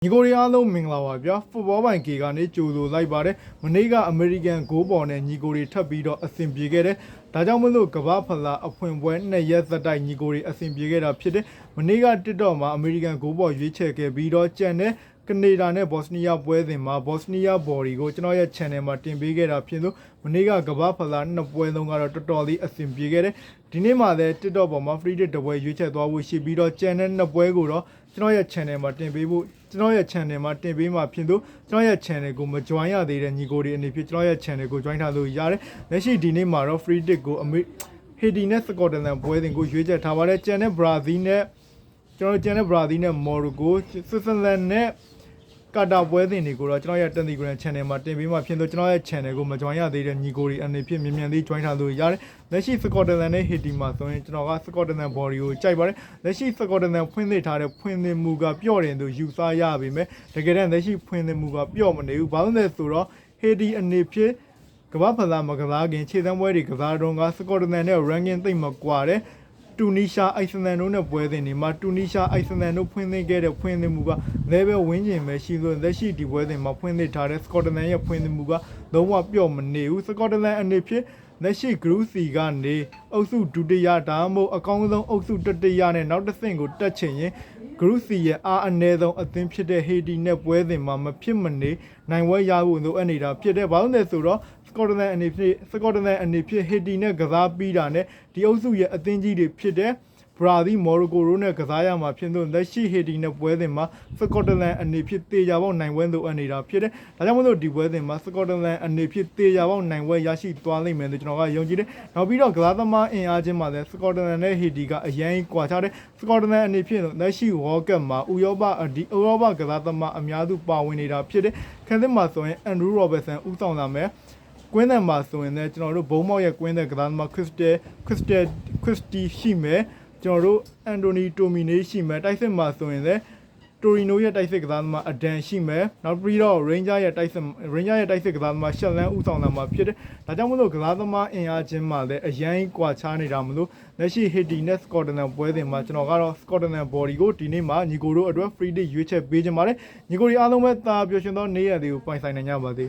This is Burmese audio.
ညီကိုရီးအားလုံးမင်္ဂလာပါဗျာဖုတ်ဘောပိုင်ကေကနေကြိုဆိုလိုက်ပါတယ်မနေ့ကအမေရိကန်ဂိုးပေါ်နဲ့ညီကိုရီထပ်ပြီးတော့အဆင်ပြေခဲ့တယ်ဒါကြောင့်မလို့ကမ္ဘာဖလားအဖွင့်ပွဲ2ရက်သက်တိုက်ညီကိုရီအဆင်ပြေခဲ့တာဖြစ်တယ်မနေ့က TikTok မှာအမေရိကန်ဂိုးပေါ်ရွေးချယ်ခဲ့ပြီးတော့ကြံတဲ့ကနေဒါနဲ့ဘော့စနီးယားပွဲစဉ်မှာဘော့စနီးယားဘော်ဒီကိုကျွန်တော်ရဲ့ channel မှာတင်ပေးခဲ့တာဖြစ်လို့မနေ့ကကမ္ဘာဖလား2ပွဲလုံးကတော့တော်တော်လေးအဆင်ပြေခဲ့တယ်ဒီနေ့မှလည်း TikTok ပေါ်မှာ free date တစ်ပွဲရွေးချယ်သွားဖို့ရှိပြီးတော့ကြံတဲ့2ပွဲကိုတော့ကျွန်တော်ရဲ့ channel မှာတင်ပေးဖို့ကျွန်တော်ရဲ့ channel မှာတင်ပေးမှာဖြစ်လို့ကျွန်တော်ရဲ့ channel ကိုမ join ရသေးတဲ့ညီကိုတွေအနေဖြင့်ကျွန်တော်ရဲ့ channel ကို join ထားလို့ရတယ်လက်ရှိဒီနေ့မှာတော့ free date ကိုဟေဒီနဲ့စကော့တလန်ပွဲစဉ်ကိုရွေးချယ်ထားပါတယ်ကြံတဲ့ဘရာဇီးနဲ့ကျွန်တော်ကြံတဲ့ဘရာဇီးနဲ့မော်ရိုကိုဆွစ်ဇာလန်နဲ့ကာတာပွဲစဉ်တွေကိုတော့ကျွန်တော်ရဲ့ Telegram channel မှာတင်ပေးမှာဖြစ်လို့ကျွန်တော်ရဲ့ channel ကိုမ join ရသေးတဲ့ညီကိုတွေအနေဖြင့်မြန်မြန်လေး join ထားလို့ရတယ်လက်ရှိစကော့တလန်နဲ့ဟေဒီမှာဆိုရင်ကျွန်တော်ကစကော့တလန် body ကိုကြိုက်ပါတယ်လက်ရှိစကော့တလန်ဖွင့်သစ်ထားတဲ့ဖွင့်သစ်မှုကပျော့တယ်လို့ယူဆရပါမယ်တကယ်တမ်းလက်ရှိဖွင့်သစ်မှုကပျော့မနေဘူးဘာလို့လဲဆိုတော့ဟေဒီအနေဖြင့်ကမ္ဘာဖလားမကစားခင်ခြေသံပွဲတွေကစားတော့ကစကော့တလန်နဲ့ ranking သိမ့်မကွာတဲ့တူနီရှာအိုက်စလန်တို့နဲ့ပွဲစဉ်တွေမှာတူနီရှာအိုက်စလန်တို့ဖွင့်သစ်ခဲ့တဲ့ဖွင့်သစ်မှုက level ဝင်းကျင်ပဲရှိလို့လက်ရှိဒီပွဲစဉ်မှာဖွင့်သစ်ထားတဲ့စကော့တလန်ရဲ့ဖွင့်သစ်မှုကလုံးဝပျော့မနေဘူးစကော့တလန်အနေဖြင့်လက်ရှိ group C ကနေအုပ်စုဒုတိယဒါမှမဟုတ်အကောင်းဆုံးအုပ်စုတတိယနဲ့နောက်တစ်ဆင့်ကိုတက်ချင်ရင် group C ရဲ့အားအနည်းဆုံးအသင်းဖြစ်တဲ့ Haiti နဲ့ပွဲစဉ်မှာမဖြစ်မနေနိုင်ပွဲရဖို့လိုအပ်နေတာဖြစ်တဲ့ဘာလို့လဲဆိုတော့စကော့တလန်အနေဖြင့် Haiti နဲ့ကစားပြီးတာနဲ့ဒီအုပ်စုရဲ့အသင်းကြီးတွေဖြစ်တဲ့ဘရာဇီးမော်ရိုကိုတို့နဲ့ကစားရမှာဖြစ်လို့လက်ရှိဟေဒီနဲ့ပွဲစဉ်မှာစကော့တလန်အနေဖြင့်တေချာပေါက်နိုင်ပွဲလိုအပ်နေတာဖြစ်တယ်။ဒါကြောင့်မလို့ဒီပွဲစဉ်မှာစကော့တလန်အနေဖြင့်တေချာပေါက်နိုင်ပွဲရရှိသွားလိမ့်မယ်လို့ကျွန်တော်ကယုံကြည်တယ်။နောက်ပြီးတော့ကစားသမားအင်အားချင်းမှာလည်းစကော့တလန်နဲ့ဟေဒီကအရန်ကွာခြားတယ်။စကော့တလန်အနေဖြင့်လက်ရှိ World Cup မှာဥရောပကစားသမားအများစုပါဝင်နေတာဖြစ်တယ်။ခန်းသစ်မှာဆိုရင် Andrew Robertson ဦးဆောင်လာမယ်။ကွင်းနယ်မှာဆိုရင်လည်းကျွန်တော်တို့ဘုံမောက်ရဲ့ကွင်းနယ်ကစားသမား Christie ရှိမယ်ကျွန်တော်တို့အန်တိုနီတိုမီနေရှိမယ်တိုက်စစ်မှာဆိုရင်လည်းတိုရီနိုရဲ့တိုက်စစ်ကစားသမားအဒန်ရှိမယ်နောက်ပြီးတော့ Ranger ရဲ့တိုက်စစ်ကစားသမားရှက်လန်ဦးဆောင်လာမှာဖြစ်တယ်ဒါကြောင့်မလို့ကစားသမားအင်အားချင်းမှာလည်းအရန်ကွာခြားနေတာမလို့လက်ရှိ Haiti နဲ့ Scotland ပွဲစဉ်မှာကျွန်တော်ကတော့ Scotland body ကိုဒီနေ့မှာညီကိုတို့အတွက် free day ရွေးချယ်ပေးခြင်းပါတယ်ညီကိုတွေအားလုံးပဲတာပျော်ရွှင်သောနေ့ရက်တွေကိုပိုင်ဆိုင်နိုင်ကြပါစေ